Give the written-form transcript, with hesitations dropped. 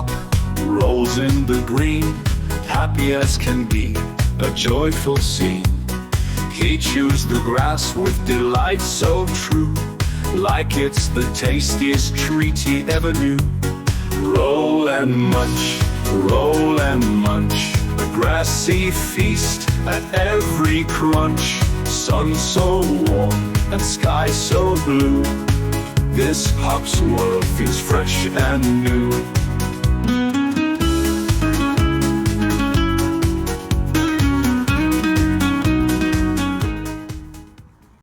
hop rolls in the green, happy as can be, a joyful scene. He chews the grass with delight so true, like it's the tastiest treat he ever knew. Roll and munch, a grassy feast at every crunch. Sun so warm and sky so blue, this hop's world feels fresh and new.